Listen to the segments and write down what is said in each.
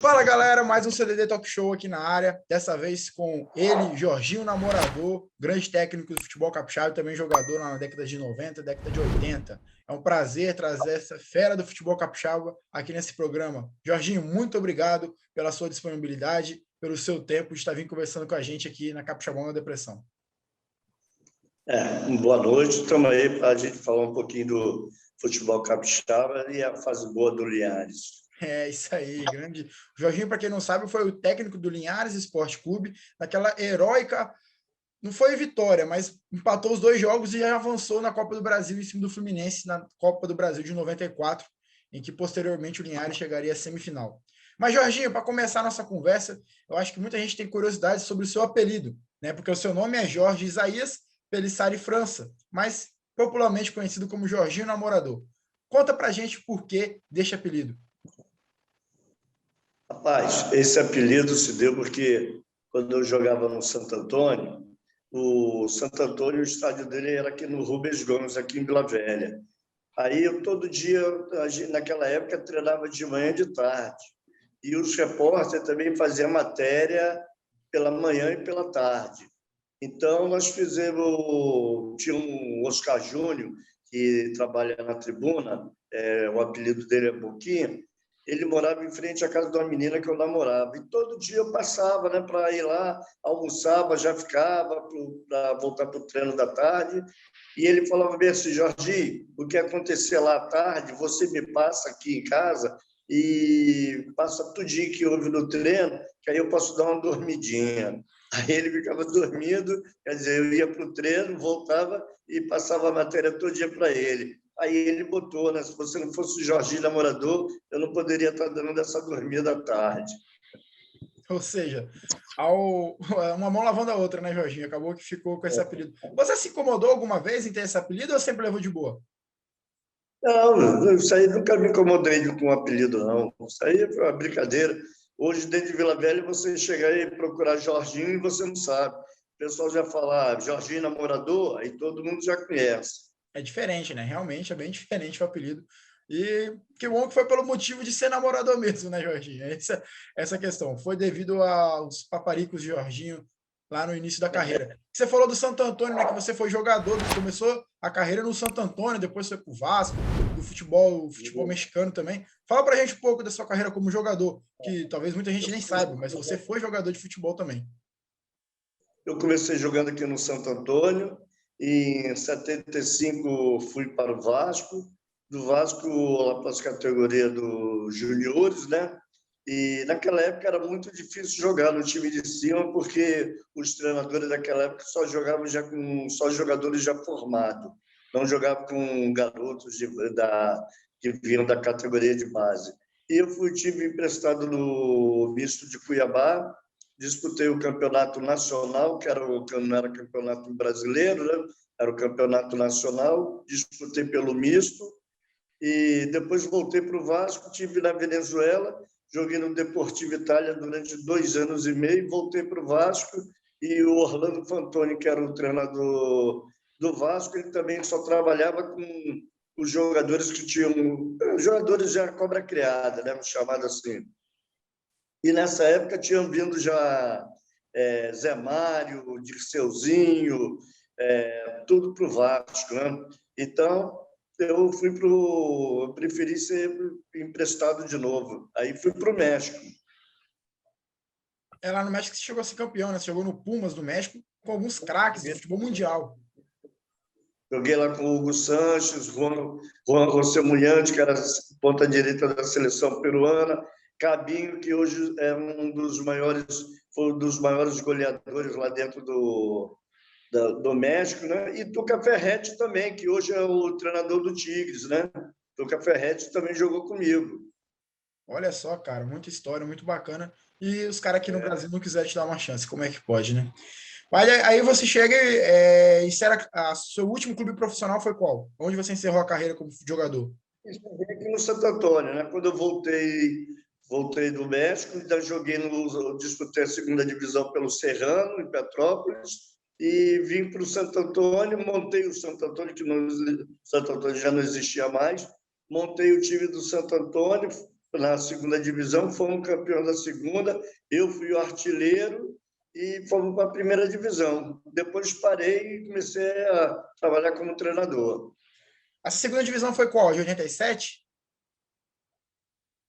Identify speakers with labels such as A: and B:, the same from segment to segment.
A: Fala, galera, mais um CDD Talk Show aqui na área, dessa vez com ele, Jorginho Namorador, grande técnico do futebol capixaba e também jogador na década de 90, década de 80. É um prazer trazer essa fera do futebol capixaba aqui nesse programa. Jorginho, muito obrigado pela sua disponibilidade, pelo seu tempo de estar vindo conversando com a gente aqui na Capixabão da Depressão.
B: Boa noite, estamos aí para a gente falar um pouquinho do futebol capixaba e a fase boa do Linhares.
A: É isso aí, grande. O Jorginho, para quem não sabe, foi o técnico do Linhares Esporte Clube, naquela heróica, não foi vitória, mas empatou os 2 jogos e já avançou na Copa do Brasil em cima do Fluminense, na Copa do Brasil de 94, em que posteriormente o Linhares chegaria à semifinal. Mas, Jorginho, para começar a nossa conversa, eu acho que muita gente tem curiosidade sobre o seu apelido, né? Porque o seu nome é Jorge Isaías Pelissari França, mas popularmente conhecido como Jorginho Namorador. Conta pra gente por que deste apelido.
B: Rapaz, esse apelido se deu porque quando eu jogava no Santo Antônio, o Santo Antônio, o estádio dele era aqui no Rubens Gomes, aqui em Vila Velha. Aí eu todo dia, naquela época, treinava de manhã e de tarde. E os repórteres também faziam matéria pela manhã e pela tarde. Então, nós fizemos... Tinha um Oscar Júnior, que trabalha na tribuna, o apelido dele é Boquinha. Ele morava em frente à casa de uma menina que eu namorava. E todo dia eu passava, né, para ir lá, almoçava, já ficava para voltar para o treino da tarde. E ele falava bem assim: Jorge, o que acontecer lá à tarde, você me passa aqui em casa e passa tudinho que houve no treino, que aí eu posso dar uma dormidinha. Aí ele ficava dormindo, quer dizer, eu ia para o treino, voltava e passava a matéria todo dia para ele. Aí ele botou, né? Se você não fosse o Jorginho Namorador, eu não poderia estar dando essa dormida à tarde.
A: Ou seja, uma mão lavando a outra, né, Jorginho? Acabou que ficou com esse apelido. Você se incomodou alguma vez em ter esse apelido ou sempre levou de boa?
B: Não, isso aí nunca me incomodei com um apelido, não. Isso aí foi uma brincadeira. Hoje, dentro de Vila Velha, você chega aí e procurar Jorginho e você não sabe. O pessoal já fala Jorginho Namorador, aí todo mundo já conhece.
A: É diferente, né? Realmente é bem diferente o apelido. E que bom que foi pelo motivo de ser namorador mesmo, né, Jorginho? Essa questão. Foi devido aos paparicos de Jorginho lá no início da carreira. Você falou do Santo Antônio, né? Que você foi jogador, começou a carreira no Santo Antônio, depois foi para o Vasco, do futebol mexicano também. Fala pra gente um pouco da sua carreira como jogador, que talvez muita gente nem saiba, mas você foi jogador de futebol também.
B: Eu comecei jogando aqui no Santo Antônio, e em 75 fui para o Vasco, do Vasco lá para as categorias dos juniores, né? E naquela época era muito difícil jogar no time de cima, porque os treinadores daquela época só jogavam já com só jogadores já formados, não jogavam com garotos que vinham da categoria de base. E eu tive emprestado no misto de Cuiabá, disputei o campeonato nacional, que não era campeonato brasileiro, né? Era o campeonato nacional, disputei pelo misto, e depois voltei para o Vasco, estive na Venezuela, joguei no Deportivo Itália durante 2 anos e meio, voltei para o Vasco, e o Orlando Fantoni, que era o treinador do Vasco, ele também só trabalhava com os jogadores que tinham... Jogadores já cobra criada, né? Chamado assim. E nessa época tinham vindo já Zé Mário, Dirceuzinho, tudo para o Vasco, né? Então, eu preferi ser emprestado de novo. Aí fui para o México.
A: Lá no México você chegou a ser campeão, né? Você jogou no Pumas do México com alguns craques do futebol mundial.
B: Joguei lá com o Hugo Sanches, Juan José Mulhante, que era ponta direita da seleção peruana, Cabinho, que hoje é foi um dos maiores goleadores lá dentro do México, né? E Tuca Ferretti também, que hoje é o treinador do Tigres, né? Tuca Ferretti também jogou comigo.
A: Olha só, cara, muita história, muito bacana. E os caras aqui no Brasil não quiserem te dar uma chance, como é que pode, né? Mas aí você chega e seu último clube profissional foi qual? Onde você encerrou a carreira como jogador?
B: Aqui no Santo Antônio, né? Quando eu voltei do México, ainda disputei a segunda divisão pelo Serrano, em Petrópolis, e vim para o Santo Antônio, montei o Santo Antônio, Santo Antônio já não existia mais, montei o time do Santo Antônio, na segunda divisão, fomos campeão da segunda, eu fui o artilheiro e fomos para a primeira divisão. Depois parei e comecei a trabalhar como treinador.
A: A segunda divisão foi qual? De 87?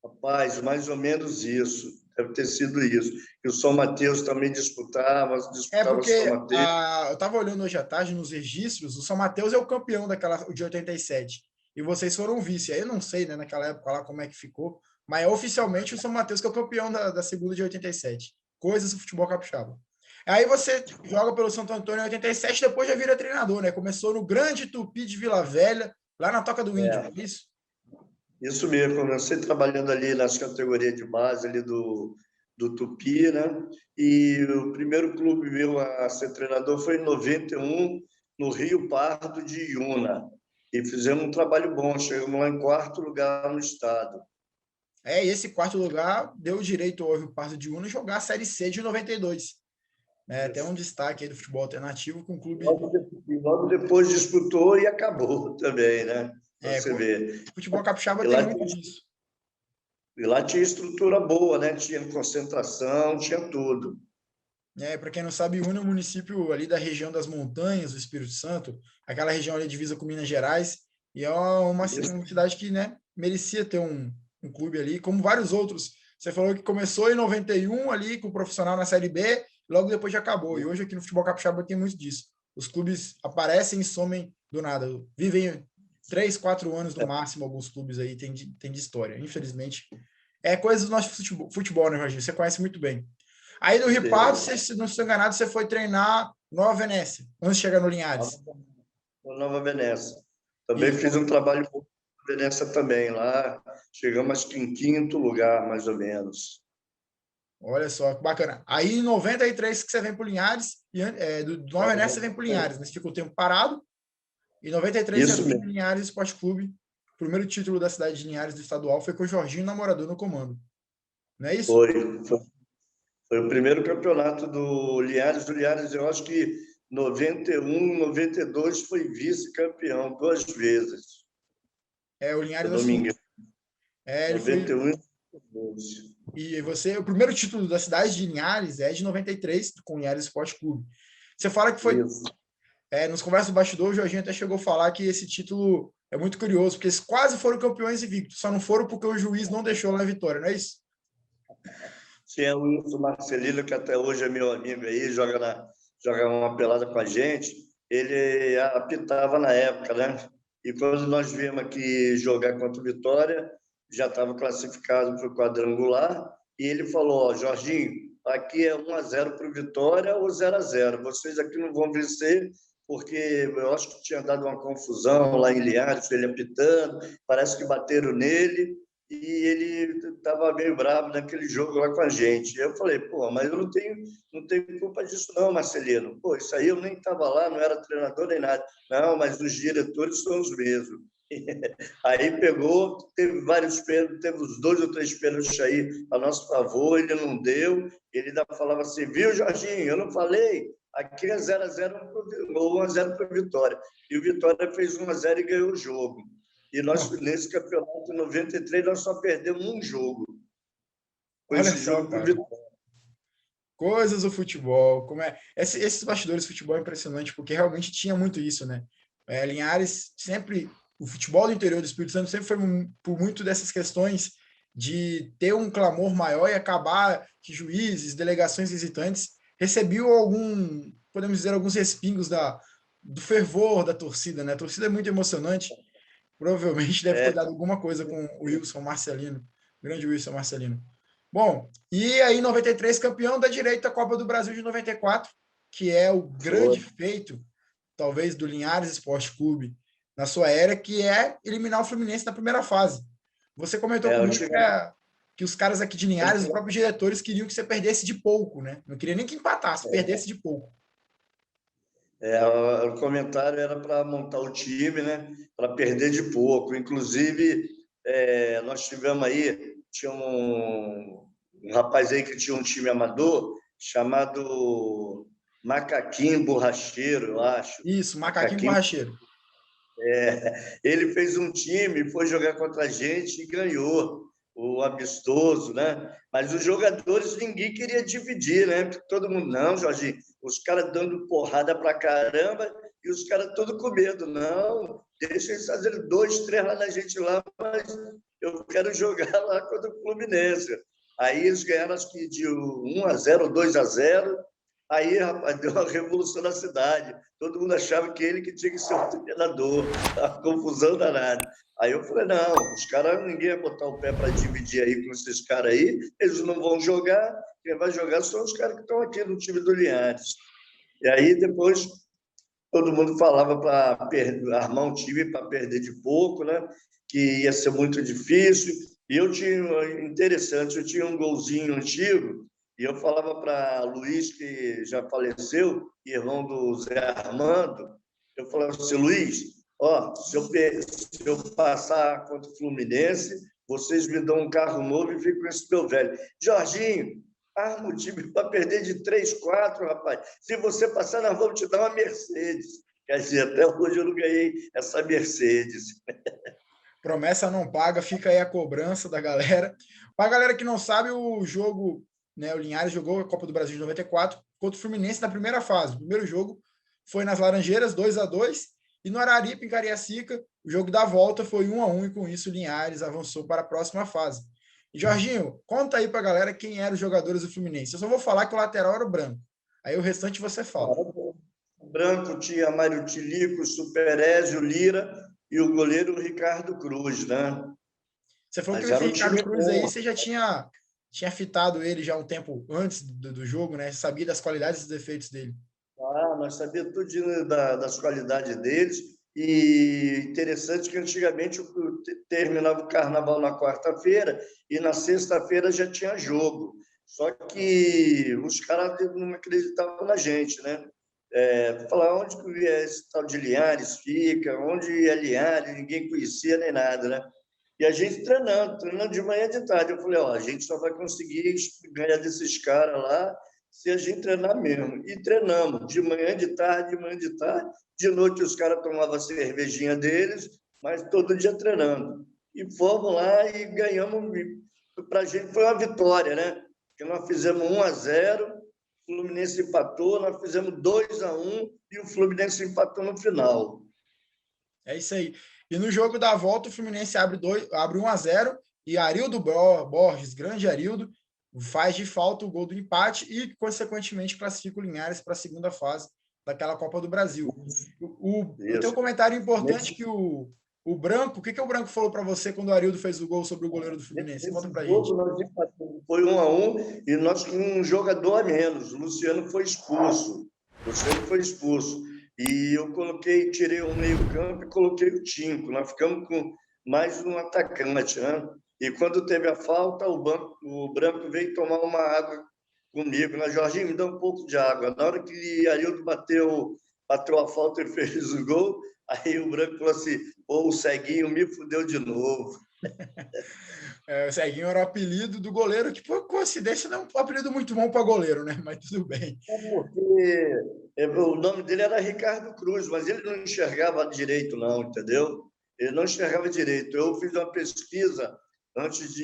B: Rapaz, mais ou menos isso. Deve ter sido isso. E o São Mateus também disputava
A: É
B: o
A: porque
B: São Mateus.
A: eu estava olhando hoje à tarde nos registros, o São Mateus é o campeão daquela de 87. E vocês foram vice. Aí eu não sei, né, naquela época lá como é que ficou, mas é oficialmente o São Mateus que é o campeão da segunda de 87. Coisas do futebol capixaba. Aí você joga pelo Santo Antônio em 87, depois já vira treinador, né? Começou no Grande Tupi de Vila Velha, lá na Toca do Índio, é isso?
B: Isso mesmo, comecei trabalhando ali nas categorias de base ali do Tupi, né? E o primeiro clube meu a ser treinador foi em 91, no Rio Pardo de Iuna. E fizemos um trabalho bom, chegamos lá em quarto lugar no estado.
A: E esse quarto lugar deu direito ao Rio Pardo de Uno jogar a Série C de 92. Até um destaque aí do futebol alternativo com o clube.
B: Logo depois disputou e acabou também, né? Você vê.
A: Futebol capixaba tem muito disso.
B: E lá tinha estrutura boa, né? Tinha concentração, tinha tudo.
A: Para quem não sabe, Una é um município ali da região das montanhas do Espírito Santo, aquela região ali divisa com Minas Gerais, e é uma cidade que, né, merecia ter um clube ali, como vários outros. Você falou que começou em 91 ali com o profissional na Série B, logo depois já acabou. E hoje aqui no futebol capixaba tem muito disso. Os clubes aparecem e somem do nada. Vivem 3, 4 anos no máximo, alguns clubes aí tem de história. Infelizmente, é coisa do nosso futebol, né, Jorginho? Você conhece muito bem. Aí no Rio Pardo, se não estou enganado, você foi treinar Nova Venécia, antes de chegar no Linhares.
B: Nova Venécia. Também fiz um trabalho bom na Venécia também, lá chegamos acho que em quinto lugar, mais ou menos.
A: Olha só, que bacana. Aí em 93 que você vem para o Linhares, do Nova Venécia você vem para o Linhares, né? Você ficou o tempo parado, e em 93 você assume o Linhares Esporte Clube. O primeiro título da cidade de Linhares do estadual foi com o Jorginho Namorador no comando. Não é isso?
B: Foi o primeiro campeonato do Linhares. Do Linhares, eu acho que 91, 92 foi vice-campeão 2 vezes.
A: O Linhares
B: se não me engano.
A: Ele
B: 91
A: e você, o primeiro título da cidade de Linhares é de 93, com o Linhares Esporte Clube. Você fala que foi... nos conversas do bastidor, o Jorginho até chegou a falar que esse título é muito curioso, porque eles quase foram campeões invictos, só não foram porque o juiz não deixou lá a vitória, não é isso?
B: Tinha o Wilson Marcelino, que até hoje é meu amigo aí, joga uma pelada com a gente. Ele apitava na época, né? E quando nós viemos aqui jogar contra o Vitória, já estava classificado para o quadrangular, e ele falou: Jorginho, aqui é 1-0 para o Vitória ou 0-0. Vocês aqui não vão vencer, porque eu acho que tinha dado uma confusão lá em Linhares, ele apitando, parece que bateram nele, e ele estava meio bravo naquele jogo lá com a gente. Eu falei: pô, mas eu não tenho culpa disso não, Marcelino. Pô, isso aí eu nem estava lá, não era treinador nem nada. Não, mas os diretores são os mesmos. Aí pegou, teve vários pênaltis, teve uns 2 ou 3 pênaltis aí a nosso favor, ele não deu, ele ainda falava assim: viu, Jorginho, eu não falei, aqui é 0-0 ou 1-0 para a Vitória. E o Vitória fez 1-0 e ganhou o jogo. E nós, nesse campeonato, em 93, nós só perdemos um jogo.
A: Foi esse jogo para o Vitória. Coisas do futebol, como é... Esses bastidores de futebol é impressionante, porque realmente tinha muito isso, né? Linhares sempre... O futebol do interior do Espírito Santo sempre foi por muito dessas questões de ter um clamor maior e acabar que juízes, delegações visitantes recebiam podemos dizer, alguns respingos do fervor da torcida, né? A torcida é muito emocionante. Provavelmente deve ter dado alguma coisa com o Wilson Marcelino, o grande Wilson Marcelino. Bom, e aí 93 campeão da direita à Copa do Brasil de 94, que é o grande feito, talvez, do Linhares Esporte Clube na sua era, que é eliminar o Fluminense na primeira fase. Você comentou comigo que os caras aqui de Linhares, os próprios diretores, queriam que você perdesse de pouco, né? Não queria nem que empatasse, perdesse de pouco.
B: O comentário era para montar o time, né? Para perder de pouco. Inclusive, nós tivemos aí, tinha um rapaz aí que tinha um time amador chamado Macaquinho Borracheiro, eu acho.
A: Isso, Macaquinho Borracheiro.
B: Ele fez um time, foi jogar contra a gente e ganhou. o amistoso, né? Mas os jogadores ninguém queria dividir, né? Porque todo mundo, não, Jorginho, os caras dando porrada pra caramba e os caras todos com medo. Não, deixa eles fazerem 2, 3 lá na gente lá, mas eu quero jogar lá contra o Fluminense. Aí eles ganharam, acho que de 1-0, 2-0. Aí, rapaz, deu uma revolução na cidade. Todo mundo achava que ele que tinha que ser o treinador. A confusão danada. Aí eu falei, não, os caras, ninguém vai botar o pé para dividir aí com esses caras aí, eles não vão jogar, quem vai jogar são os caras que estão aqui no time do Linhares. E aí depois todo mundo falava para armar um time para perder de pouco, né? Que ia ser muito difícil. E eu tinha, interessante, eu tinha um golzinho antigo, e eu falava para Luiz, que já faleceu, irmão do Zé Armando, eu falava assim, Luiz, ó, se eu passar contra o Fluminense, vocês me dão um carro novo e ficam com esse meu velho. Jorginho, arma o time para perder de 3-4, rapaz. Se você passar, nós vamos te dar uma Mercedes. Quer dizer, até hoje eu não ganhei essa Mercedes.
A: Promessa não paga, fica aí a cobrança da galera. Para a galera que não sabe, o jogo, né, o Linhares jogou a Copa do Brasil de 94 contra o Fluminense na primeira fase. O primeiro jogo foi nas Laranjeiras, 2-2, e no Araripe, em Cariacica, o jogo da volta foi 1-1, e com isso o Linhares avançou para a próxima fase. E, Jorginho, conta aí para a galera quem eram os jogadores do Fluminense. Eu só vou falar que o lateral era o Branco. Aí o restante você fala.
B: O Branco tinha Mário Tilico, Superézio, Lira e o goleiro Ricardo Cruz, né?
A: Você falou
B: Mas
A: que
B: era
A: esse
B: um
A: Ricardo
B: time
A: Cruz aí,
B: bom.
A: você já tinha fitado ele já um tempo antes do jogo, né? Você sabia das qualidades e dos defeitos dele.
B: Nós sabíamos tudo das qualidades deles. E interessante que antigamente terminava o carnaval na quarta-feira e na sexta-feira já tinha jogo. Só que os caras não acreditavam na gente, né? Falar onde que esse tal de Linhares fica, onde é Linhares, ninguém conhecia nem nada, né? E a gente treinando de manhã e de tarde. Eu falei, ó, a gente só vai conseguir ganhar desses caras lá se a gente treinar mesmo. E treinamos, de manhã, de tarde, de manhã, de tarde. De noite os caras tomavam a cervejinha deles, mas todo dia treinando. E fomos lá e ganhamos. Para a gente foi uma vitória, né? Porque nós fizemos 1-0, o Fluminense empatou, nós fizemos 2-1 e o Fluminense empatou no final.
A: É isso aí. E no jogo da volta, o Fluminense abre 1-0 e Arildo Borges, grande Arildo, faz de falta o gol do empate e, consequentemente, classifica o Linhares para a segunda fase daquela Copa do Brasil. Eu tenho um comentário importante que o Branco, o que o Branco falou para você quando o Arildo fez o gol sobre o goleiro do Fluminense? Conta para gente.
B: Nós empatamos, foi 1-1 e nós com um jogador a menos. O Luciano foi expulso. E eu tirei o meio-campo e coloquei o Tinco. Nós ficamos com mais um atacante, né? E quando teve a falta, o Branco veio tomar uma água comigo. Na Jorginho, me dá um pouco de água. Na hora que Arildo bateu a falta e fez o gol, aí o Branco falou assim: o Ceguinho me fudeu de novo.
A: O Ceguinho era o apelido do goleiro, que por coincidência não é um apelido muito bom para goleiro, né? Mas tudo bem.
B: Porque o nome dele era Ricardo Cruz, mas ele não enxergava direito, não, entendeu? Ele não enxergava direito. Eu fiz uma pesquisa antes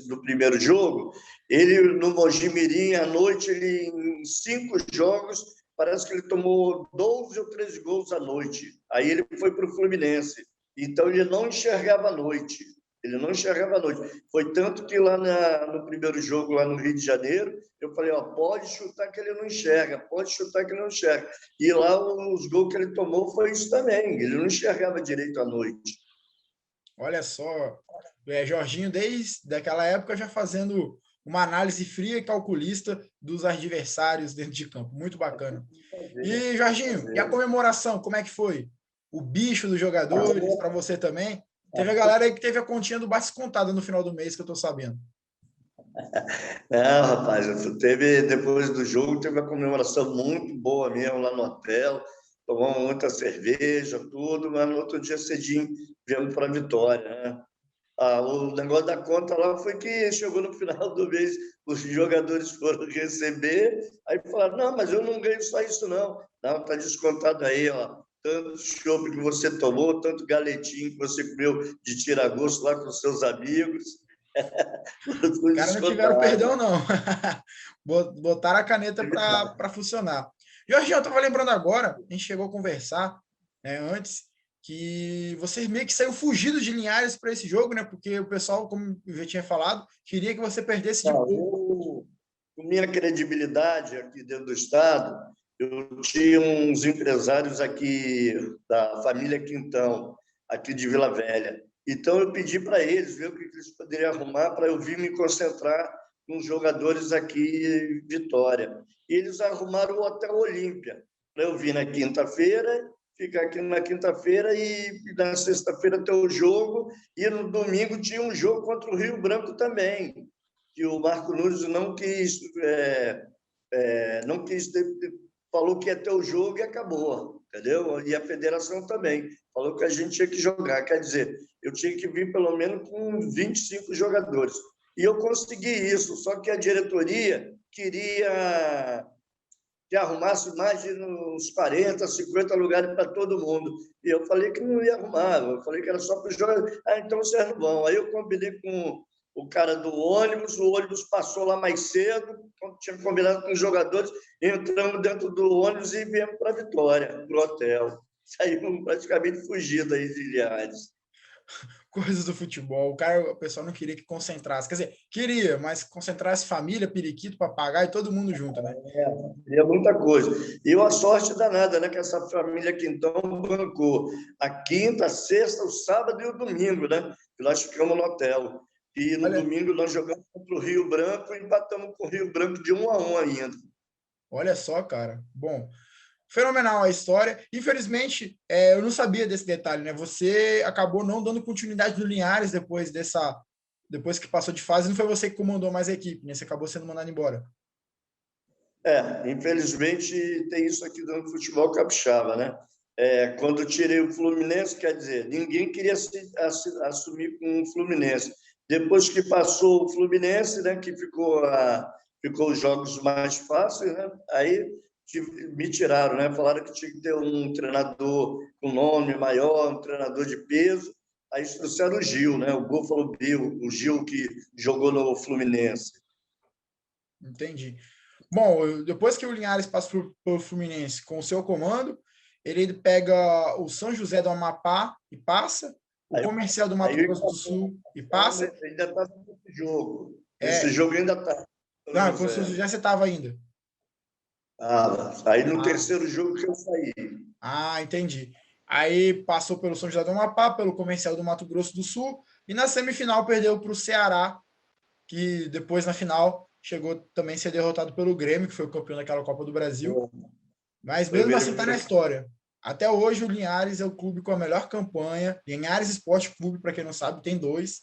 B: do primeiro jogo. Ele, no Mojimirim, à noite, em 5 jogos, parece que ele tomou 12 ou 13 gols à noite. Aí ele foi para o Fluminense. Então, ele não enxergava à noite. Foi tanto que lá no primeiro jogo, lá no Rio de Janeiro, eu falei, ó, pode chutar que ele não enxerga. E lá os gols que ele tomou foi isso também. Ele não enxergava direito à noite.
A: Olha só, Jorginho, desde aquela época, já fazendo uma análise fria e calculista dos adversários dentro de campo. Muito bacana. E, Jorginho, e a comemoração, como é que foi? O bicho dos jogadores, para você também? Teve a galera aí que teve a continha do bar descontada no final do mês, que eu estou sabendo.
B: Não, rapaz, depois do jogo, teve uma comemoração muito boa mesmo lá no hotel. Tomamos muita cerveja, tudo, mas no outro dia cedinho viemos para a Vitória, né? O negócio da conta lá foi que chegou no final do mês, os jogadores foram receber, aí falaram, não, mas eu não ganho só isso, não. Não, está descontado aí, ó, tanto chopp que você tomou, tanto galetinho que você comeu de tira-gosto lá com seus amigos.
A: Os caras não tiveram perdão, não. Botaram a caneta para funcionar. Jorginho, eu estava lembrando agora, a gente chegou a conversar, né, antes, que você meio que saiu fugido de Linhares para esse jogo, né? Porque o pessoal, como eu já tinha falado, queria que você perdesse de pouco.
B: Com minha credibilidade aqui dentro do Estado, eu tinha uns empresários aqui da família Quintão, aqui de Vila Velha. Então, eu pedi para eles ver o que eles poderiam arrumar para eu vir me concentrar com os jogadores aqui em Vitória. E eles arrumaram o Hotel Olímpia para eu vir na quinta-feira, ficar aqui na quinta-feira e na sexta-feira ter o jogo. E no domingo tinha um jogo contra o Rio Branco também, que o Marco Nunes não quis, falou que ia ter o jogo e acabou, entendeu? E a federação também falou que a gente tinha que jogar, quer dizer, eu tinha que vir pelo menos com 25 jogadores. E eu consegui isso, só que a diretoria queria que arrumasse mais de uns 40, 50 lugares para todo mundo. E eu falei que não ia arrumar, eu falei que era só para os jogadores. Ah, então vocês não vão. Aí eu combinei com o cara do ônibus, o ônibus passou lá mais cedo, tinha combinado com os jogadores, entramos dentro do ônibus e viemos para Vitória, para o hotel. Saímos praticamente fugidos aí de Linhares.
A: Coisas do futebol. O pessoal não queria que concentrasse. Quer dizer, queria, mas concentrasse família, periquito, papagaio, todo mundo junto, né?
B: Queria muita coisa. E uma sorte danada, né? Que essa família Quintão bancou a quinta, a sexta, o sábado e o domingo, né? Que nós ficamos no hotel. E no domingo nós jogamos contra o Rio Branco e empatamos com o Rio Branco de 1-1 ainda.
A: Olha só, cara. Bom, fenomenal a história. Infelizmente, eu não sabia desse detalhe, né? Você acabou não dando continuidade no Linhares depois que passou de fase. Não foi você que comandou mais a equipe, né? Você acabou sendo mandado embora.
B: Infelizmente tem isso aqui no futebol capixaba, né? Quando tirei o Fluminense, quer dizer, ninguém queria assumir com o Fluminense. Depois que passou o Fluminense, né, que ficou os jogos mais fáceis, né? Aí me tiraram, né? Falaram que tinha que ter um treinador com nome maior, um treinador de peso. Aí trouxeram o Gil, né? O Buffalo Bill, o Gil que jogou no Fluminense.
A: Entendi. Bom, depois que o Linhares passa pelo Fluminense com o seu comando, ele pega o São José do Amapá e passa, o Comercial do Mato Grosso do Sul e passa.
B: Ainda está nesse jogo. Esse jogo ainda está.
A: Não, com o São José você estava ainda.
B: Aí no terceiro jogo que eu saí.
A: Entendi. Aí passou pelo São José do Amapá, pelo Comercial do Mato Grosso do Sul, e na semifinal perdeu para o Ceará, que depois na final chegou também a ser derrotado pelo Grêmio, que foi o campeão daquela Copa do Brasil. Mas mesmo assim está na história. Até hoje o Linhares é o clube com a melhor campanha. Linhares Esporte Clube, para quem não sabe, tem 2.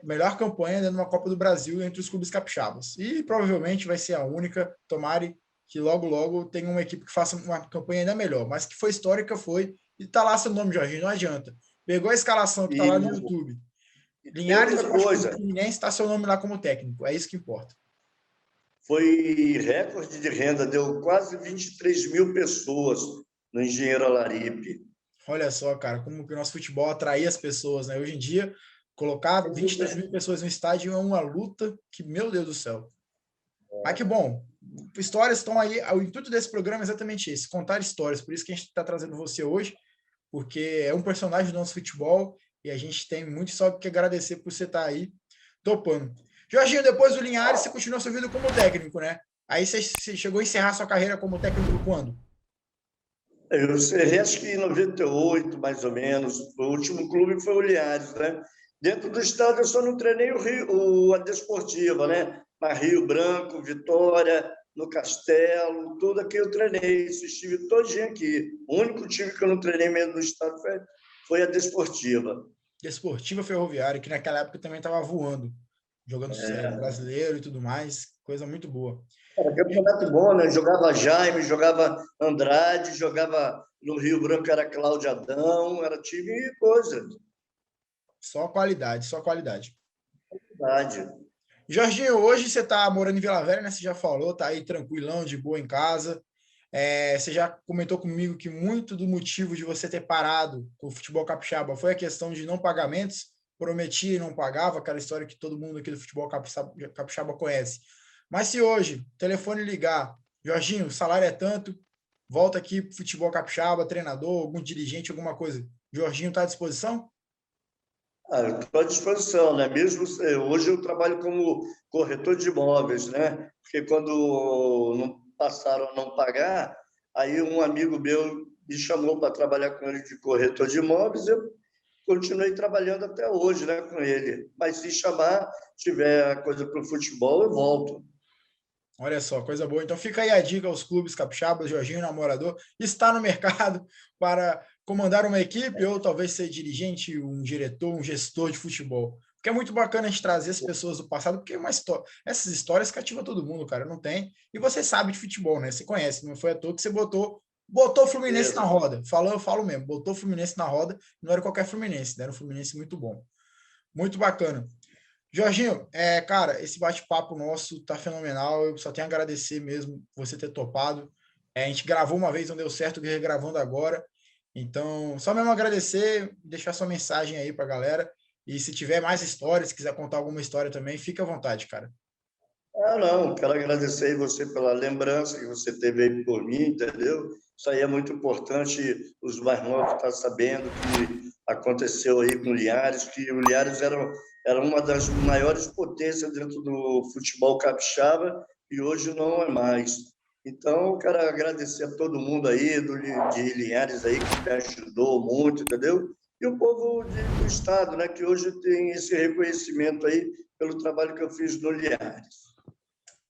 A: Melhor campanha dentro de uma Copa do Brasil entre os clubes capixabas. E provavelmente vai ser a única. Tomara que logo, logo tenha uma equipe que faça uma campanha ainda melhor. Mas que foi histórica, foi. E está lá seu nome, Jorginho, não adianta. Pegou a escalação que está lá no YouTube. Linhares Esporte Fluminense, está seu nome lá como técnico. É isso que importa.
B: Foi recorde de renda, deu quase 23 mil pessoas no Engenheiro Alaripe.
A: Olha só, cara, como que o nosso futebol atraía as pessoas, né? Hoje em dia, colocar 23 mil pessoas no estádio é uma luta que, meu Deus do céu. Mas que bom. Histórias estão aí. O intuito desse programa é exatamente esse, contar histórias. Por isso que a gente está trazendo você hoje, porque é um personagem do nosso futebol e a gente tem muito só que agradecer por você estar aí topando. Jorginho, depois do Linhares, você continuou sua vida como técnico, né? Aí você chegou a encerrar sua carreira como técnico quando?
B: Eu encerrei, acho que em 98, mais ou menos. O último clube foi o Linhares, né? Dentro do estado, eu só não treinei a Desportiva, né? Na Rio Branco, Vitória, no Castelo, tudo aqui eu treinei. Esses times todinho aqui. O único time que eu não treinei mesmo no estado foi a Desportiva.
A: Desportiva Ferroviária, que naquela época também estava voando, jogando brasileiro e tudo mais. Coisa muito boa.
B: Era campeonato bom, né? Jogava Jaime, jogava Andrade, jogava no Rio Branco, era Cláudio Adão, era time e coisa.
A: Só qualidade, só qualidade.
B: Verdade.
A: Jorginho, hoje você está morando em Vila Velha, né? Você já falou, tá aí tranquilão, de boa em casa. Você já comentou comigo que muito do motivo de você ter parado com o futebol capixaba foi a questão de não pagamentos, prometia e não pagava, aquela história que todo mundo aqui do futebol capixaba conhece. Mas se hoje o telefone ligar, Jorginho, o salário é tanto, volta aqui para o futebol capixaba, treinador, algum dirigente, alguma coisa, Jorginho está à disposição?
B: Eu estou à disposição, né? Mesmo hoje eu trabalho como corretor de imóveis, né? Porque quando não passaram a não pagar, aí um amigo meu me chamou para trabalhar com ele de corretor de imóveis, eu continuei trabalhando até hoje, né, com ele. Mas se chamar, tiver coisa para o futebol, eu volto.
A: Olha só, coisa boa. Então fica aí a dica aos clubes capixabas, Jorginho Namorador está no mercado para comandar uma equipe ou talvez ser dirigente, um diretor, um gestor de futebol. Porque é muito bacana a gente trazer as pessoas do passado, porque essas histórias cativam todo mundo, cara, não tem. E você sabe de futebol, né? Você conhece, não foi à toa que você botou o Fluminense na roda. Eu falo mesmo, botou o Fluminense na roda, não era qualquer Fluminense, né? Era um Fluminense muito bom. Muito bacana. Jorginho, cara, esse bate-papo nosso tá fenomenal. Eu só tenho a agradecer mesmo você ter topado. A gente gravou uma vez, não deu certo, gravando agora. Então, só mesmo agradecer, deixar sua mensagem aí pra galera. E se tiver mais histórias, se quiser contar alguma história também, fica à vontade, cara.
B: Não, quero agradecer você pela lembrança que você teve aí por mim, entendeu? Isso aí é muito importante, os mais novos estar sabendo que aconteceu aí com o Linhares, que o Linhares era uma das maiores potências dentro do futebol capixaba e hoje não é mais. Então, quero agradecer a todo mundo aí de Linhares aí que me ajudou muito, entendeu? E o povo do estado, né, que hoje tem esse reconhecimento aí pelo trabalho que eu fiz no Linhares.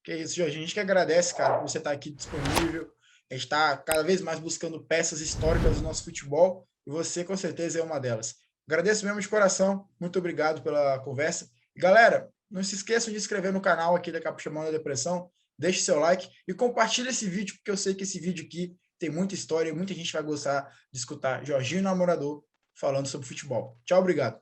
A: Que isso, Jorginho. A gente que agradece, cara, por você estar aqui disponível. A gente está cada vez mais buscando peças históricas do nosso futebol e você, com certeza, é uma delas. Agradeço mesmo de coração. Muito obrigado pela conversa. E, galera, não se esqueçam de se inscrever no canal aqui da Capixabana da Depressão. Deixe seu like e compartilhe esse vídeo, porque eu sei que esse vídeo aqui tem muita história e muita gente vai gostar de escutar Jorginho Namorador falando sobre futebol. Tchau, obrigado.